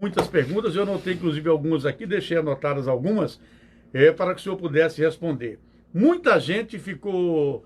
Muitas perguntas, eu anotei inclusive algumas aqui, deixei anotadas algumas, para que o senhor pudesse responder. Muita gente ficou,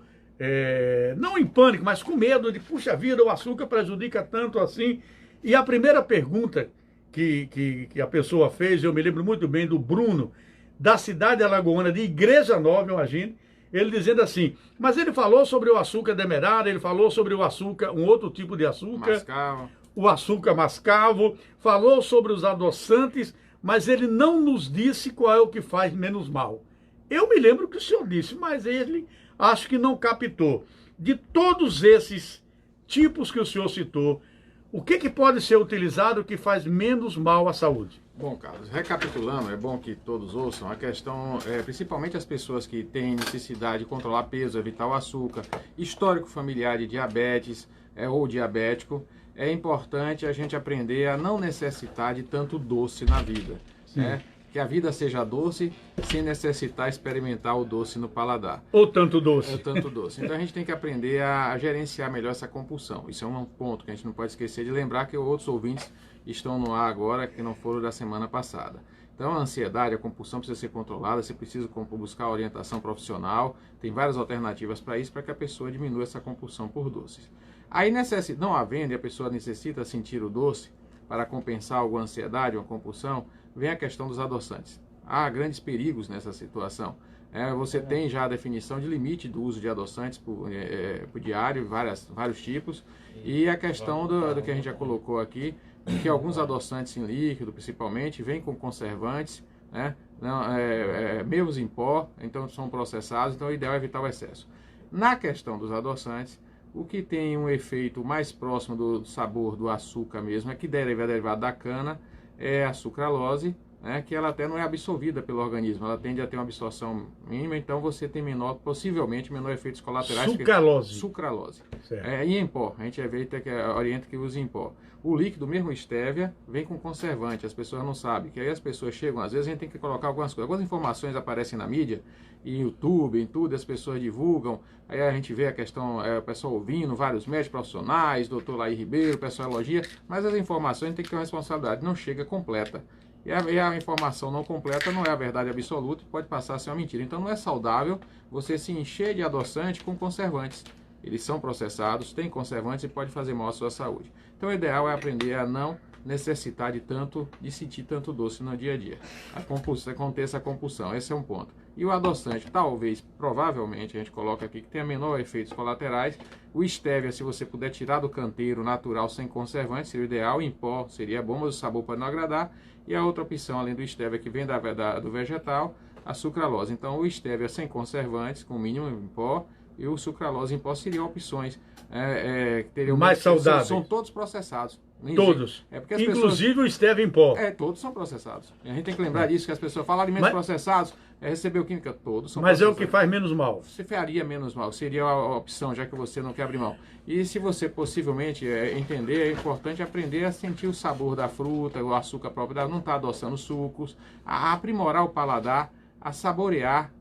não em pânico, mas com medo de, puxa vida, o açúcar prejudica tanto assim. E a primeira pergunta que a pessoa fez, eu me lembro muito bem do Bruno, da cidade alagoana de Igreja Nova, imagine, ele dizendo assim, mas ele falou sobre o açúcar demerara, ele falou sobre o açúcar, um outro tipo de açúcar, Mascavo. o açúcar mascavo, falou sobre os adoçantes, mas ele não nos disse qual é o que faz menos mal. Eu me lembro que o senhor disse, mas ele acho que não captou. De todos esses tipos que o senhor citou, o que pode ser utilizado que faz menos mal à saúde? Bom, Carlos, recapitulando, é bom que todos ouçam, a questão, principalmente as pessoas que têm necessidade de controlar peso, evitar o açúcar, histórico familiar de diabetes ou diabético, é importante a gente aprender a não necessitar de tanto doce na vida, né? Que a vida seja doce sem necessitar experimentar o doce no paladar. Ou tanto doce. Ou tanto doce. Então a gente tem que aprender a gerenciar melhor essa compulsão. Isso é um ponto que a gente não pode esquecer de lembrar, que outros ouvintes estão no ar agora que não foram da semana passada. Então a ansiedade, a compulsão precisa ser controlada, você precisa buscar orientação profissional, tem várias alternativas para isso, para que a pessoa diminua essa compulsão por doces. Aí não havendo e a pessoa necessita sentir o doce para compensar alguma ansiedade, uma compulsão, vem a questão dos adoçantes. Há grandes perigos nessa situação. Você tem já a definição de limite do uso de adoçantes por diário, vários tipos, e a questão do que a gente já colocou aqui, que alguns adoçantes em líquido, principalmente, vêm com conservantes, né? Meus em pó, então são processados, então o ideal é evitar o excesso. Na questão dos adoçantes, o que tem um efeito mais próximo do sabor do açúcar mesmo, que deve derivar da cana, é a sucralose, né, que ela até não é absorvida pelo organismo, ela tende a ter uma absorção mínima, então você tem possivelmente menor efeitos colaterais. Sucralose. Sucralose. Certo. E em pó, a gente orienta que use em pó. O líquido, mesmo stevia, vem com conservante, as pessoas não sabem, que aí as pessoas chegam, às vezes a gente tem que colocar algumas coisas, algumas informações aparecem na mídia, em YouTube, em tudo, as pessoas divulgam, aí a gente vê a questão, o pessoal ouvindo, vários médicos profissionais, doutor Laí Ribeiro, o pessoal elogia, mas as informações a gente tem que ter uma responsabilidade, não chega completa. E a informação não completa não é a verdade absoluta, pode passar a ser uma mentira. Então não é saudável você se encher de adoçante com conservantes. Eles são processados, têm conservantes e pode fazer mal à sua saúde. Então o ideal é aprender a não necessitar de sentir tanto doce no dia a dia. Conter essa compulsão, esse é um ponto. E o adoçante, talvez, provavelmente, a gente coloca aqui que tenha menor efeitos colaterais. O stevia, se você puder tirar do canteiro natural sem conservante, seria o ideal. Em pó seria bom, mas o sabor pode não agradar. E a outra opção, além do stevia, que vem do vegetal, a sucralose. Então o stevia sem conservantes, com mínimo em pó, e o sucralose em pó seriam opções teriam mais saudáveis. São todos processados. Todos. Porque inclusive o stevia em pó. Todos são processados. A gente tem que lembrar disso, que as pessoas falam alimentos processados, recebeu química, todos são mas processados. É o que faz menos mal. Você faria menos mal, seria a opção, já que você não quer abrir mão. E se você possivelmente entender, é importante aprender a sentir o sabor da fruta, o açúcar próprio, não estar adoçando sucos, a aprimorar o paladar, a saborear,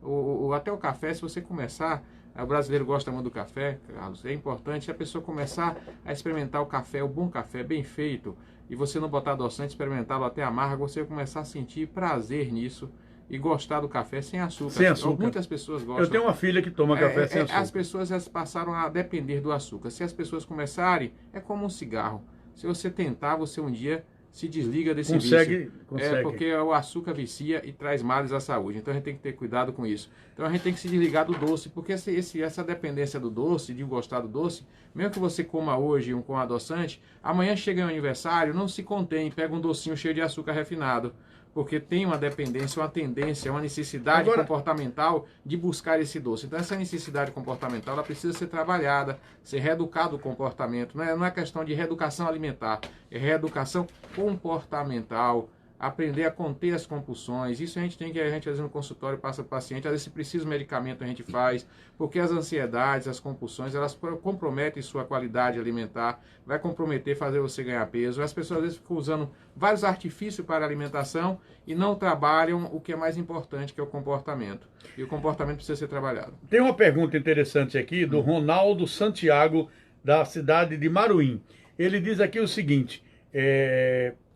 até o café, se você começar. O brasileiro gosta muito do café, Carlos. É importante a pessoa começar a experimentar o café, o bom café, bem feito, e você não botar adoçante, experimentá-lo até amargo, você vai começar a sentir prazer nisso e gostar do café sem açúcar. Sem açúcar. Muitas pessoas gostam. Eu tenho uma filha que toma café sem açúcar. As pessoas passaram a depender do açúcar. Se as pessoas começarem, é como um cigarro. Se você tentar, você um dia se desliga desse vício. Consegue. Porque o açúcar vicia e traz males à saúde. Então a gente tem que ter cuidado com isso. Então a gente tem que se desligar do doce, porque essa dependência do doce, de gostar do doce, mesmo que você coma hoje com adoçante, amanhã chega um aniversário, não se contém, pega um docinho cheio de açúcar refinado. Porque tem uma dependência, uma tendência, uma necessidade comportamental de buscar esse doce. Então essa necessidade comportamental ela precisa ser trabalhada, ser reeducado o comportamento. Não é questão de reeducação alimentar, é reeducação comportamental. Aprender a conter as compulsões, isso a gente às vezes no consultório passa para o paciente, às vezes se precisa de medicamento a gente faz, porque as ansiedades, as compulsões, elas comprometem sua qualidade alimentar, vai comprometer fazer você ganhar peso, as pessoas às vezes ficam usando vários artifícios para a alimentação e não trabalham o que é mais importante, que é o comportamento, e o comportamento precisa ser trabalhado. Tem uma pergunta interessante aqui do Ronaldo Santiago, da cidade de Maruim. Ele diz aqui o seguinte,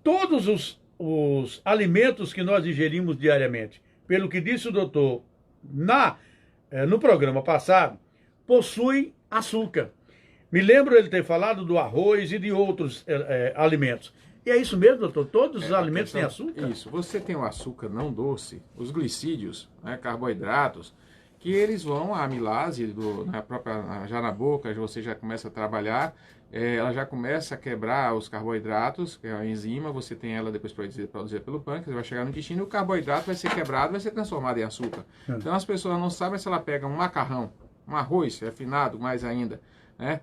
todos os os alimentos que nós ingerimos diariamente, pelo que disse o doutor no programa passado, possuem açúcar. Me lembro ele ter falado do arroz e de outros alimentos. E é isso mesmo, doutor? Todos os alimentos têm açúcar? Isso. Você tem o açúcar não doce, os glicídios, né, carboidratos, que eles vão, a amilase, já na boca, você já começa a trabalhar, ela já começa a quebrar os carboidratos, que é a enzima, você tem ela depois produzida pelo pâncreas, vai chegar no intestino e o carboidrato vai ser quebrado, vai ser transformado em açúcar. Então as pessoas não sabem se ela pega um macarrão, um arroz refinado, mais ainda, né?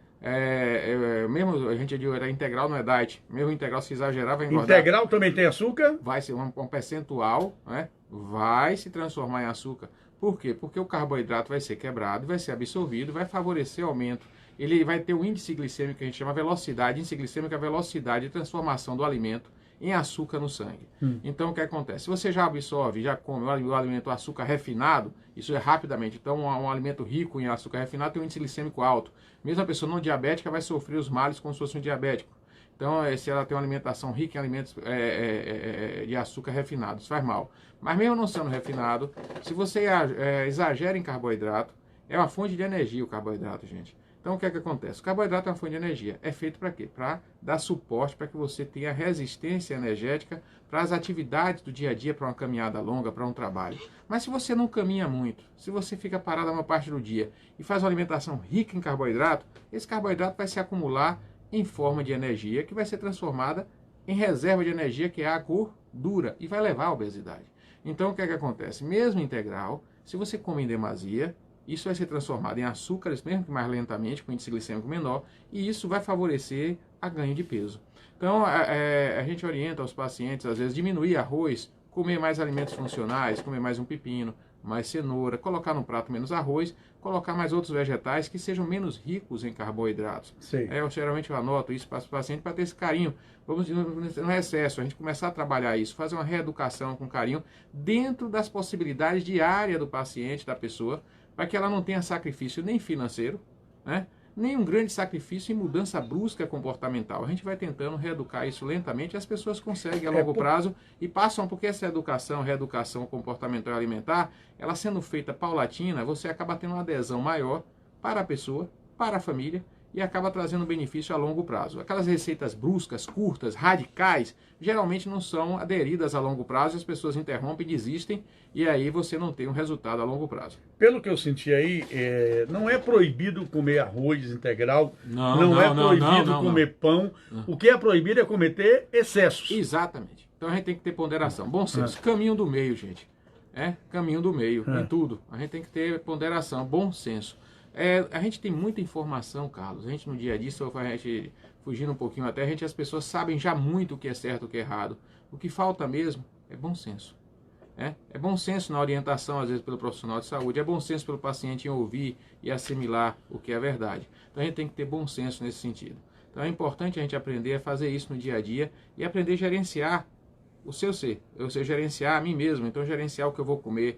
Mesmo a gente era integral, não é diet, mesmo integral se exagerar vai engordar. Integral também tem açúcar? Vai ser um percentual, né? Vai se transformar em açúcar. Por quê? Porque o carboidrato vai ser quebrado, vai ser absorvido, vai favorecer o aumento. Ele vai ter o índice glicêmico que a gente chama velocidade, índice glicêmico é a velocidade de transformação do alimento em açúcar no sangue. Então o que acontece? Se você já absorve, já come o alimento açúcar refinado, isso é rapidamente. Então um alimento rico em açúcar refinado tem um índice glicêmico alto. Mesmo a pessoa não diabética vai sofrer os males como se fosse um diabético. Então, se ela tem uma alimentação rica em alimentos de açúcar refinado, isso faz mal. Mas mesmo não sendo refinado, se você exagera em carboidrato, é uma fonte de energia o carboidrato, gente. Então, o que é que acontece? O carboidrato é uma fonte de energia. É feito para quê? Para dar suporte, para que você tenha resistência energética para as atividades do dia a dia, para uma caminhada longa, para um trabalho. Mas se você não caminha muito, se você fica parado uma parte do dia e faz uma alimentação rica em carboidrato, esse carboidrato vai se acumular em forma de energia que vai ser transformada em reserva de energia, que é a gordura, e vai levar à obesidade. Então, o que é que acontece? Mesmo integral, se você come em demasia, isso vai ser transformado em açúcares, mesmo que mais lentamente, com índice glicêmico menor, e isso vai favorecer a ganho de peso. Então, a gente orienta os pacientes, às vezes, diminuir arroz, comer mais alimentos funcionais, comer mais um pepino, mais cenoura, colocar no prato menos arroz, colocar mais outros vegetais que sejam menos ricos em carboidratos. Eu geralmente anoto isso para os pacientes para ter esse carinho. Vamos no excesso, a gente começar a trabalhar isso, fazer uma reeducação com carinho dentro das possibilidades diárias do paciente, da pessoa, para que ela não tenha sacrifício nem financeiro, né? Nem um grande sacrifício em mudança brusca comportamental. A gente vai tentando reeducar isso lentamente e as pessoas conseguem a longo prazo e passam, porque essa reeducação comportamental e alimentar, ela sendo feita paulatina, você acaba tendo uma adesão maior para a pessoa, para a família, e acaba trazendo benefício a longo prazo. Aquelas receitas bruscas, curtas, radicais, geralmente não são aderidas a longo prazo, as pessoas interrompem, desistem, e aí você não tem um resultado a longo prazo. Pelo que eu senti aí, não é proibido comer arroz integral, não é proibido comer pão, o que é proibido é cometer excessos. Exatamente. Então a gente tem que ter ponderação, bom senso, caminho do meio, gente. Caminho do meio, em tudo. A gente tem que ter ponderação, bom senso. A gente tem muita informação, Carlos. A gente no dia a dia, a gente fugindo um pouquinho até, as pessoas sabem já muito o que é certo e o que é errado. O que falta mesmo é bom senso. É bom senso na orientação, às vezes, pelo profissional de saúde. É bom senso pelo paciente em ouvir e assimilar o que é verdade. Então a gente tem que ter bom senso nesse sentido. Então é importante a gente aprender a fazer isso no dia a dia e aprender a gerenciar o seu ser. Eu sei gerenciar a mim mesmo, então gerenciar o que eu vou comer,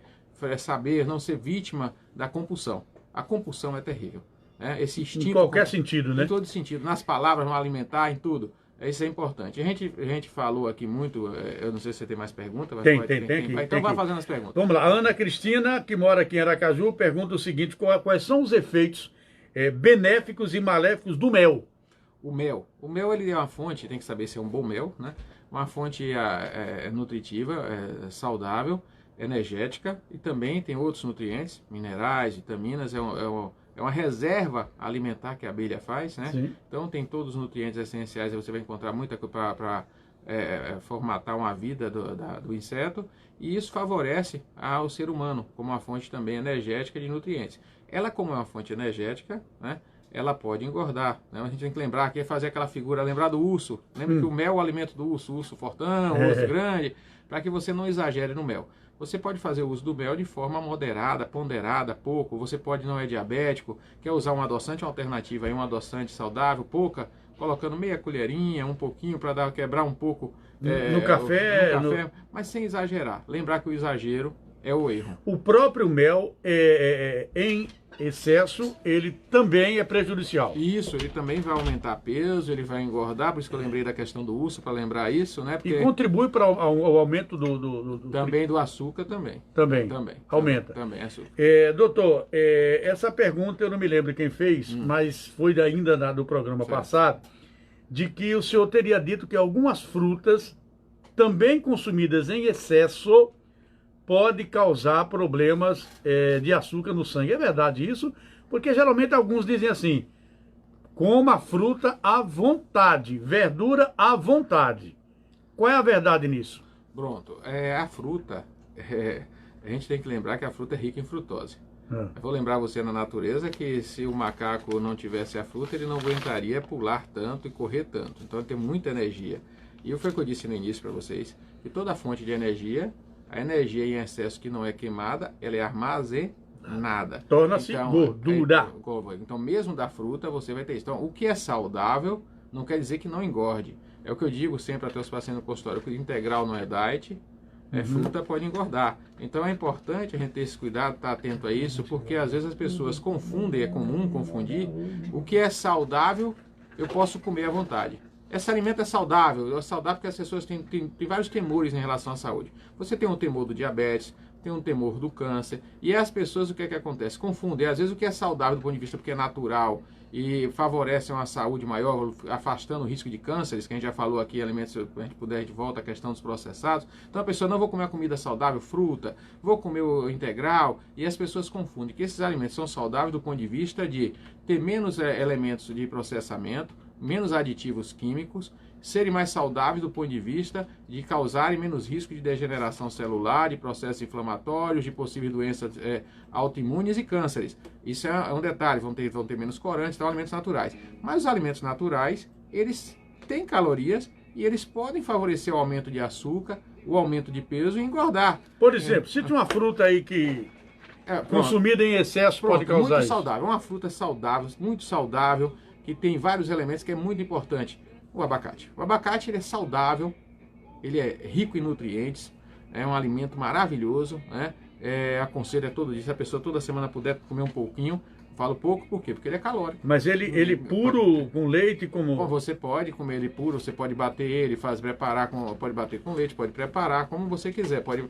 saber não ser vítima da compulsão. A compulsão é terrível. Esse instinto, em qualquer sentido, né? Em todo sentido, nas palavras, no alimentar, em tudo. Isso é importante. A gente falou aqui muito, eu não sei se você tem mais perguntas. Tem aqui. Então vai fazendo as perguntas. Vamos lá. A Ana Cristina, que mora aqui em Aracaju, pergunta o seguinte: quais são os efeitos benéficos e maléficos do mel? O mel. O mel, ele é uma fonte, tem que saber se é um bom mel, né? Uma fonte nutritiva, saudável, energética, e também tem outros nutrientes, minerais, vitaminas, é uma reserva alimentar que a abelha faz, né? Sim. Então tem todos os nutrientes essenciais, você vai encontrar muita coisa para formatar uma vida do inseto, e isso favorece ao ser humano como uma fonte também energética de nutrientes. Ela, como é uma fonte energética, né, ela pode engordar, né? A gente tem que lembrar aqui, fazer aquela figura, lembrar do urso. Lembra que o mel é o alimento do urso, urso fortão, urso grande, para que você não exagere no mel. Você pode fazer o uso do mel de forma moderada, ponderada, pouco. Você pode, não é diabético, quer usar um adoçante, uma alternativa aí, um adoçante saudável, pouca, colocando meia colherinha, um pouquinho para quebrar um pouco no café, mas sem exagerar. Lembrar que o exagero É o erro. O próprio mel, em excesso, ele também é prejudicial. Isso, ele também vai aumentar peso, ele vai engordar, por isso que eu lembrei da questão do urso, para lembrar isso, né? Porque E contribui para o aumento também do açúcar também. Também. Aumenta. Também, açúcar. Doutor, essa pergunta eu não me lembro quem fez, mas foi ainda do programa passado, de que o senhor teria dito que algumas frutas, também consumidas em excesso, pode causar problemas de açúcar no sangue. É verdade isso? Porque geralmente alguns dizem assim, coma fruta à vontade, verdura à vontade. Qual é a verdade nisso? Pronto, a fruta, a gente tem que lembrar que a fruta é rica em frutose. Eu vou lembrar você na natureza que se o macaco não tivesse a fruta, ele não aguentaria pular tanto e correr tanto. Então ele tem muita energia. E foi o que eu disse no início para vocês, que toda fonte de energia, a energia em excesso que não é queimada, ela é armazenada. Torna-se então, gordura. Então mesmo da fruta você vai ter isso. Então o que é saudável não quer dizer que não engorde. É o que eu digo sempre até os pacientes no consultório, que integral não é diet, fruta pode engordar. Então é importante a gente ter esse cuidado, estar atento a isso, porque às vezes as pessoas confundem, é comum confundir, o que é saudável eu posso comer à vontade. Esse alimento é saudável porque as pessoas têm vários temores em relação à saúde. Você tem um temor do diabetes, tem um temor do câncer, e as pessoas, o que é que acontece? Confundem, às vezes o que é saudável do ponto de vista porque é natural e favorece uma saúde maior, afastando o risco de cânceres, que a gente já falou aqui, alimentos, se a gente puder de volta, a questão dos processados. Então a pessoa, não vou comer a comida saudável, fruta, vou comer o integral, e as pessoas confundem que esses alimentos são saudáveis do ponto de vista de ter menos elementos de processamento, menos aditivos químicos, serem mais saudáveis do ponto de vista de causarem menos risco de degeneração celular, de processos inflamatórios, de possíveis doenças autoimunes e cânceres. Isso é um detalhe, vão ter menos corantes, então alimentos naturais. Mas os alimentos naturais, eles têm calorias e eles podem favorecer o aumento de açúcar, o aumento de peso e engordar. Por exemplo, cite uma fruta aí que consumida em excesso pode causar muito isso. Saudável, uma fruta saudável, muito saudável, que tem vários elementos que é muito importante. O abacate. O abacate ele é saudável, ele é rico em nutrientes, é um alimento maravilhoso, né? Aconselho todo dia, se a pessoa toda semana puder comer um pouquinho, falo pouco, por quê? Porque ele é calórico. Mas ele puro, com leite, como... Bom, você pode comer ele puro, você pode bater ele, pode bater com leite, pode preparar como você quiser, pode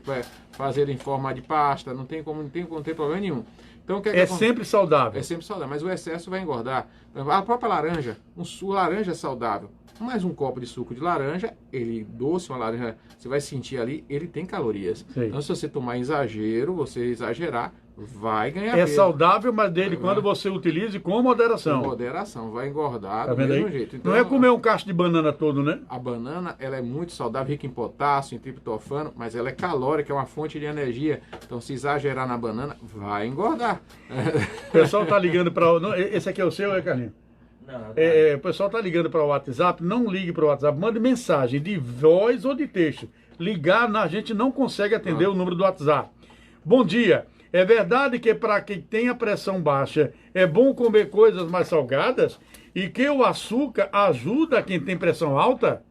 fazer ele em forma de pasta, não tem problema nenhum. Então, sempre saudável. É sempre saudável, mas o excesso vai engordar. A própria laranja, laranja é saudável. Mais um copo de suco de laranja, ele doce, uma laranja, você vai sentir ali, ele tem calorias. Sim. Então, se você tomar exagero, você exagerar, vai ganhar peso. Saudável, mas dele, quando você utilize com moderação. Com moderação, vai engordar do mesmo jeito. Então, não é comer um cacho de banana todo, né? A banana, ela é muito saudável, rica em potássio, em triptofano, mas ela é calórica, é uma fonte de energia. Então, se exagerar na banana, vai engordar. O pessoal tá ligando para... Esse aqui é o seu, Carlinhos? Não, o pessoal tá ligando para o WhatsApp, não ligue para o WhatsApp, mande mensagem de voz ou de texto. Ligar, a gente não consegue atender o número do WhatsApp. Bom dia. É verdade que para quem tem a pressão baixa é bom comer coisas mais salgadas e que o açúcar ajuda quem tem pressão alta?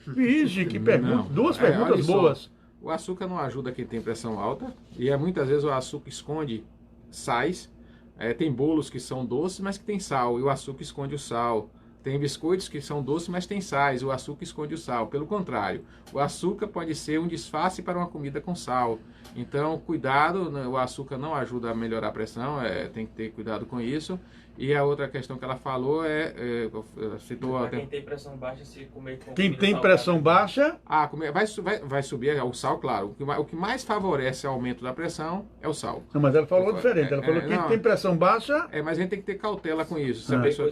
Vixe, que pergunta. Duas perguntas boas. O açúcar não ajuda quem tem pressão alta e muitas vezes o açúcar esconde sais. Tem bolos que são doces, mas que tem sal, e o açúcar esconde o sal. Tem biscoitos que são doces, mas tem sais, o açúcar esconde o sal. Pelo contrário, o açúcar pode ser um disfarce para uma comida com sal. Então, cuidado, o açúcar não ajuda a melhorar a pressão, tem que ter cuidado com isso. E a outra questão que ela falou citou até... Quem tem pressão baixa, se comer com quem tem pressão baixa... vai subir o sal, claro. O que mais favorece o aumento da pressão é o sal. Não, mas ela falou diferente. Ela falou que quem tem pressão baixa... Mas a gente tem que ter cautela com isso. Se a pessoa...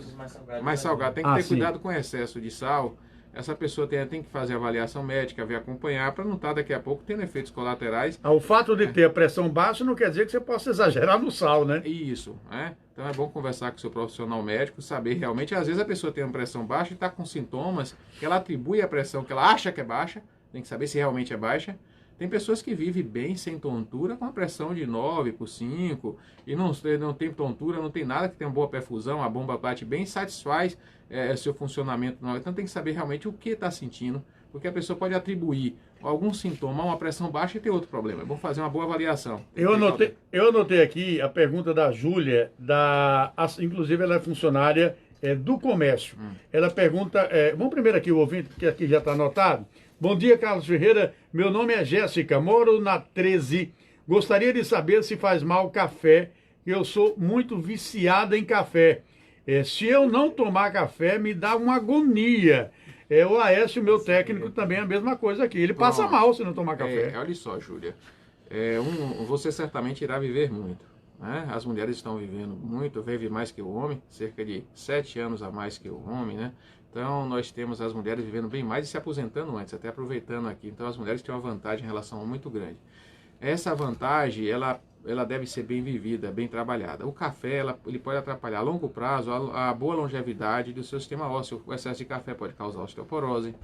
mais salgado. Tem que ter cuidado com o excesso de sal. Essa pessoa tem que fazer avaliação médica, ver acompanhar, para não estar daqui a pouco tendo efeitos colaterais. O fato de ter a pressão baixa não quer dizer que você possa exagerar no sal, né? Isso, né? Então é bom conversar com o seu profissional médico, saber realmente. Às vezes a pessoa tem uma pressão baixa e está com sintomas que ela atribui à pressão que ela acha que é baixa, tem que saber se realmente é baixa. Tem pessoas que vivem bem sem tontura com a pressão de 9/5 e não tem tontura, não tem nada, que tem uma boa perfusão, a bomba bate bem, satisfaz seu funcionamento. Então tem que saber realmente o que está sentindo, porque a pessoa pode atribuir algum sintoma, uma pressão baixa e tem outro problema. É bom fazer uma boa avaliação. Eu anotei aqui a pergunta da Júlia, inclusive ela é funcionária do comércio. Ela pergunta, vamos primeiro aqui o ouvinte, porque aqui já está anotado. Bom dia, Carlos Ferreira, meu nome é Jéssica, moro na 13, gostaria de saber se faz mal café, eu sou muito viciada em café. Se eu não tomar café, me dá uma agonia. O Aécio, meu técnico, também é a mesma coisa aqui. Ele passa mal se não tomar café. Olha só, Júlia. Você certamente irá viver muito. Né? As mulheres estão vivendo muito, vivem mais que o homem, cerca de 7 anos a mais que o homem, né? Então, nós temos as mulheres vivendo bem mais e se aposentando antes, até aproveitando aqui. Então, as mulheres têm uma vantagem em relação muito grande. Essa vantagem, ela deve ser bem vivida, bem trabalhada. O café, ele pode atrapalhar a longo prazo a boa longevidade do seu sistema ósseo. O excesso de café pode causar osteoporose.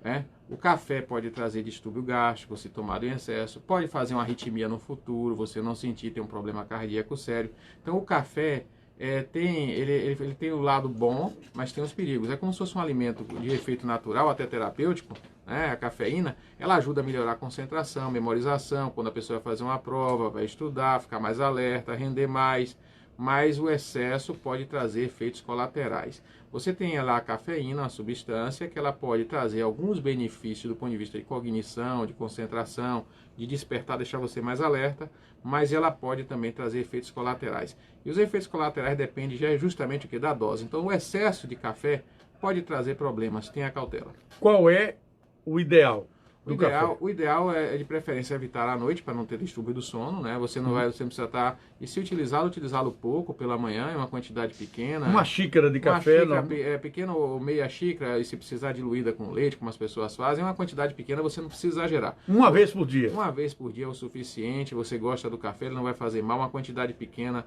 Né? O café pode trazer distúrbio gástrico, se tomado em excesso. Pode fazer uma arritmia no futuro, você não sentir, ter um problema cardíaco sério. Então, o café ele tem o lado bom, mas tem os perigos. É como se fosse um alimento de efeito natural, até terapêutico. Né? A cafeína, ela ajuda a melhorar a concentração, memorização, quando a pessoa vai fazer uma prova, vai estudar, ficar mais alerta, render mais, mas o excesso pode trazer efeitos colaterais. Você tem lá a cafeína, uma substância que ela pode trazer alguns benefícios do ponto de vista de cognição, de concentração, de despertar, deixar você mais alerta, mas ela pode também trazer efeitos colaterais. E os efeitos colaterais dependem justamente da dose. Então o excesso de café pode trazer problemas, tenha cautela. Qual é o ideal do café? O ideal é, de preferência, evitar à noite, para não ter distúrbio do sono, né? Você não precisa estar... E se utilizá-lo pouco pela manhã, em uma quantidade pequena. Uma xícara de café? Uma xícara pequena ou meia xícara, e se precisar diluída com leite, como as pessoas fazem, uma quantidade pequena, você não precisa exagerar. Uma vez por dia? Uma vez por dia é o suficiente, você gosta do café, ele não vai fazer mal, uma quantidade pequena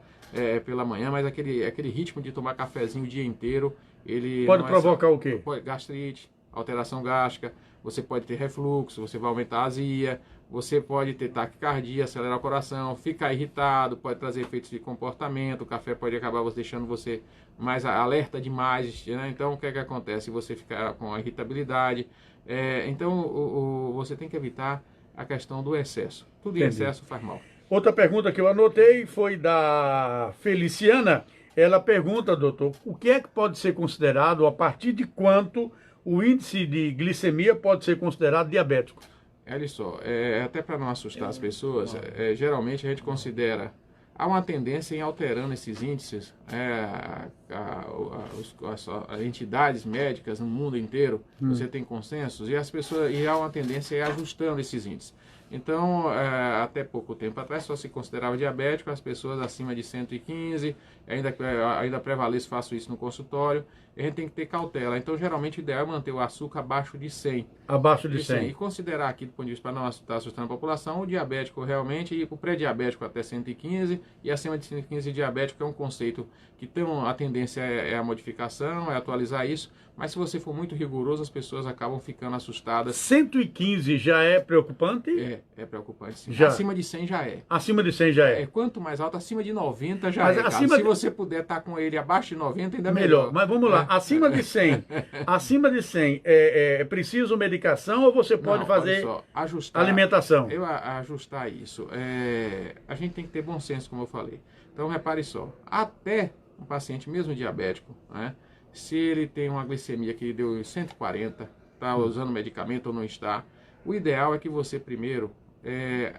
pela manhã, mas aquele ritmo de tomar cafezinho o dia inteiro, ele... Pode provocar o quê? Gastrite, alteração gástrica, você pode ter refluxo, você vai aumentar a azia, você pode ter taquicardia, acelerar o coração, ficar irritado, pode trazer efeitos de comportamento, o café pode acabar deixando você mais alerta demais, né? Então o que acontece? Você fica com a irritabilidade, então você tem que evitar a questão do excesso. Tudo em excesso faz mal. Outra pergunta que eu anotei foi da Feliciana. Ela pergunta, doutor, o que é que pode ser considerado, a partir de quanto o índice de glicemia pode ser considerado diabético? Olha só, até para não assustar as pessoas, geralmente a gente considera, há uma tendência em alterando esses índices, as entidades médicas no mundo inteiro, você tem consensos, e há uma tendência em ajustando esses índices. Então, até pouco tempo atrás, só se considerava diabético as pessoas acima de 115, ainda prevaleço, faço isso no consultório, a gente tem que ter cautela. Então, geralmente, o ideal é manter o açúcar abaixo de 100. Abaixo de 100. E considerar aqui, do ponto de vista, para não estar assustando a população, o diabético realmente, e o pré-diabético até 115, e acima de 115 diabético é um conceito que tem a tendência a modificação, atualizar isso, mas se você for muito rigoroso, as pessoas acabam ficando assustadas. 115 já é preocupante? É preocupante, sim. Já. Acima de 100 já é. Acima de 100 já é. Quanto mais alto, acima de 90 já Mas é. Se você puder estar com ele abaixo de 90, ainda melhor. Mas vamos lá, acima de 100, acima de 100, é preciso medicação ou você pode fazer ajustar, alimentação? Ajustar isso. A gente tem que ter bom senso, como eu falei. Então, repare só, até um paciente mesmo diabético, né, se ele tem uma glicemia que deu 140, está usando medicamento ou não está, o ideal é que você primeiro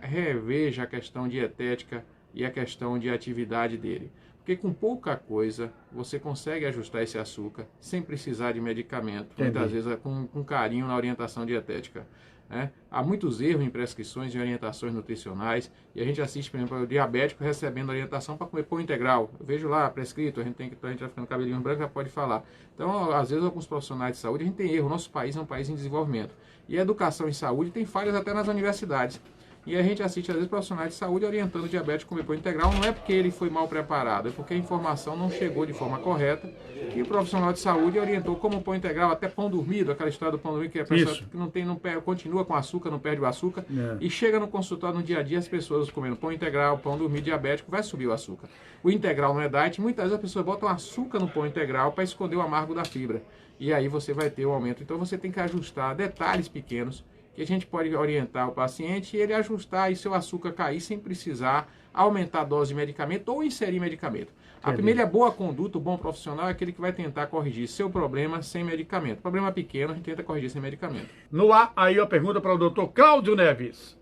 reveja a questão dietética e a questão de atividade dele. Porque com pouca coisa você consegue ajustar esse açúcar sem precisar de medicamento, muitas vezes com carinho na orientação dietética. Né? Há muitos erros em prescrições e orientações nutricionais e a gente assiste, por exemplo, o diabético recebendo orientação para comer pão integral. Eu vejo lá prescrito, a gente vai ficando cabelinho branco, já pode falar. Então, às vezes, alguns profissionais de saúde, a gente tem erro. O nosso país é um país em desenvolvimento. E a educação em saúde tem falhas até nas universidades. E a gente assiste, às vezes, profissionais de saúde orientando o diabético a comer pão integral. Não é porque ele foi mal preparado, é porque a informação não chegou de forma correta. E o profissional de saúde orientou como pão integral, até pão dormido, aquela história do pão dormido, que a pessoa que continua com açúcar, não perde o açúcar. E chega no consultório no dia a dia, as pessoas comendo pão integral, pão dormido diabético, vai subir o açúcar. O integral não é diet, muitas vezes as pessoas botam açúcar no pão integral para esconder o amargo da fibra. E aí você vai ter o aumento. Então você tem que ajustar detalhes pequenos que a gente pode orientar o paciente e ele ajustar e seu açúcar cair sem precisar aumentar a dose de medicamento ou inserir medicamento. A primeira boa conduta, o bom profissional é aquele que vai tentar corrigir seu problema sem medicamento. Problema pequeno, a gente tenta corrigir sem medicamento. No ar, aí a pergunta para o doutor Cláudio Neves.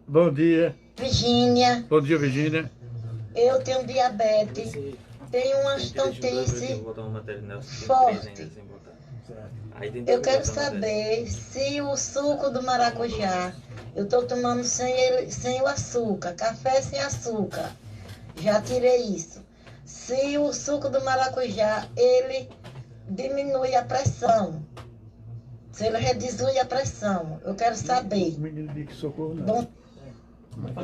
Bom dia. Virgínia, Bom dia, Virgínia. eu tenho diabetes, tenho uma estantice forte. Eu quero saber se o suco do maracujá, eu estou tomando sem o açúcar, café sem açúcar, já tirei isso. Se o suco do maracujá, ele diminui a pressão, se ele reduz a pressão, eu quero saber. Bom,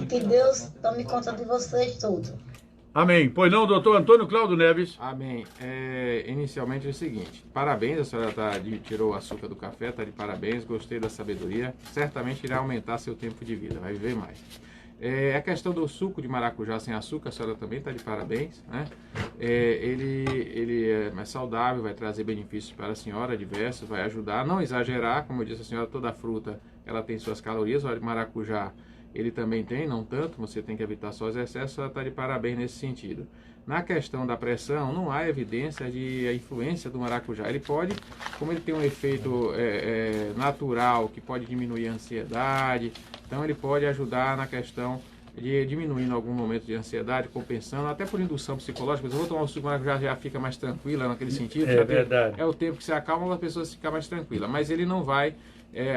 que Deus tome conta de vocês tudo. Amém. Pois não, doutor Antônio Cláudio Neves. Amém. Inicialmente é o seguinte, parabéns, a senhora tirou o açúcar do café, está de parabéns, gostei da sabedoria, certamente irá aumentar seu tempo de vida, vai viver mais. A questão do suco de maracujá sem açúcar, a senhora também está de parabéns, né? Ele é mais saudável, vai trazer benefícios para a senhora, diversos, vai ajudar a não exagerar, como eu disse a senhora, toda fruta ela tem suas calorias, o óleo de maracujá ele também tem, não tanto, você tem que evitar só os excessos, a senhora está de parabéns nesse sentido. Na questão da pressão, não há evidência de a influência do maracujá. Ele pode, como ele tem um efeito natural, que pode diminuir a ansiedade, então ele pode ajudar na questão de diminuir em algum momento de ansiedade, compensando, até por indução psicológica. Eu vou tomar um suco de maracujá, já fica mais tranquila naquele sentido. É verdade. É o tempo que se acalma, as pessoas ficam mais tranquilas, mas ele não vai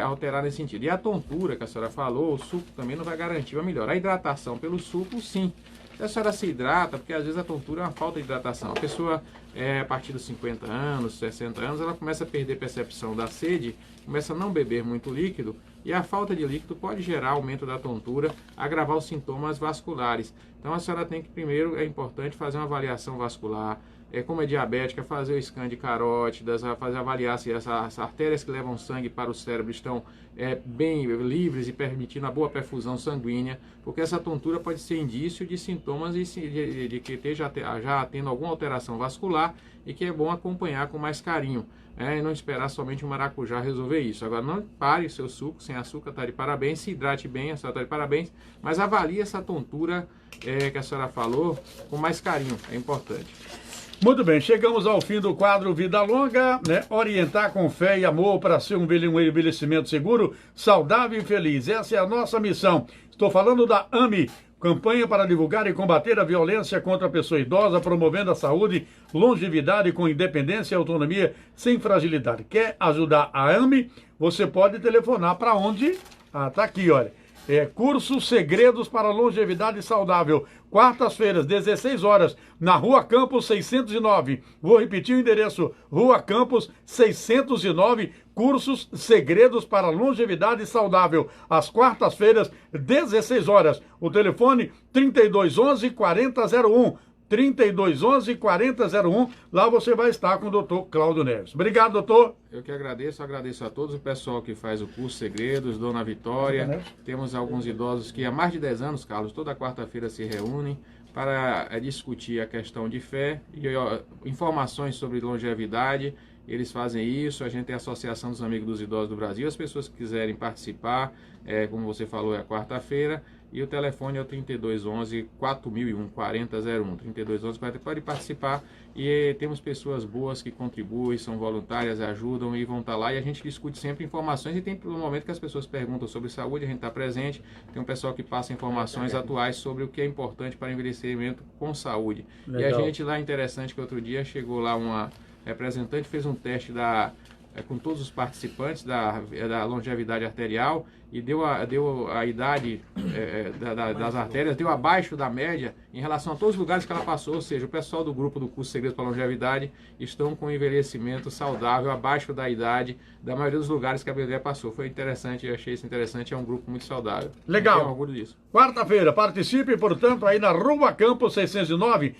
alterar nesse sentido. E a tontura que a senhora falou, o suco também não vai garantir uma melhora. A hidratação pelo suco, sim. Se a senhora se hidrata, porque às vezes a tontura é uma falta de hidratação. A pessoa, a partir dos 50 anos, 60 anos, ela começa a perder percepção da sede, começa a não beber muito líquido, e a falta de líquido pode gerar aumento da tontura, agravar os sintomas vasculares. Então a senhora tem que, primeiro, é importante fazer uma avaliação vascular, como é diabética, fazer o scan de carótidas, fazer avaliar se as artérias que levam sangue para o cérebro estão bem livres e permitindo a boa perfusão sanguínea, porque essa tontura pode ser indício de sintomas de que esteja já tendo alguma alteração vascular e que é bom acompanhar com mais carinho, e não esperar somente o maracujá resolver isso. Agora, não pare o seu suco sem açúcar, está de parabéns, se hidrate bem, a senhora está de parabéns, mas avalie essa tontura que a senhora falou com mais carinho, é importante. Muito bem, chegamos ao fim do quadro Vida Longa, né? Orientar com fé e amor para ser um envelhecimento seguro, saudável e feliz. Essa é a nossa missão. Estou falando da AME, campanha para divulgar e combater a violência contra a pessoa idosa, promovendo a saúde, longevidade com independência e autonomia sem fragilidade. Quer ajudar a AME? Você pode telefonar para onde? Tá aqui, olha. Curso Segredos para Longevidade Saudável. Quartas-feiras, 16 horas, na Rua Campos 609. Vou repetir o endereço, Rua Campos 609, Cursos Segredos para Longevidade Saudável. Às quartas-feiras, 16 horas. O telefone 3211-4001. 3211-4001. Lá você vai estar com o doutor Cláudio Neves. Obrigado, doutor. Eu que agradeço a todos o pessoal que faz o curso Segredos, Dona Vitória. Temos alguns idosos que há mais de 10 anos, Carlos, toda quarta-feira se reúnem para discutir a questão de fé e informações sobre longevidade. Eles fazem isso, a gente tem a Associação dos Amigos dos Idosos do Brasil. As pessoas que quiserem participar, como você falou, é quarta-feira. E o telefone é o 3211-4001, 4001, 3211-4001. Pode participar e temos pessoas boas que contribuem, são voluntárias, ajudam e vão estar lá. E a gente discute sempre informações e tem pelo momento que as pessoas perguntam sobre saúde, a gente está presente. Tem um pessoal que passa informações atuais sobre o que é importante para envelhecimento com saúde. Legal. E a gente lá, interessante que outro dia chegou lá uma representante, fez um teste com todos os participantes da longevidade arterial e deu a idade das artérias, deu abaixo da média em relação a todos os lugares que ela passou, ou seja, o pessoal do grupo do curso Segredos para a Longevidade estão com envelhecimento saudável, abaixo da idade da maioria dos lugares que a mulher passou. Foi interessante, eu achei isso interessante, é um grupo muito saudável. Legal. Eu tenho orgulho disso. Quarta-feira, participe, portanto, aí na Rua Campos 609,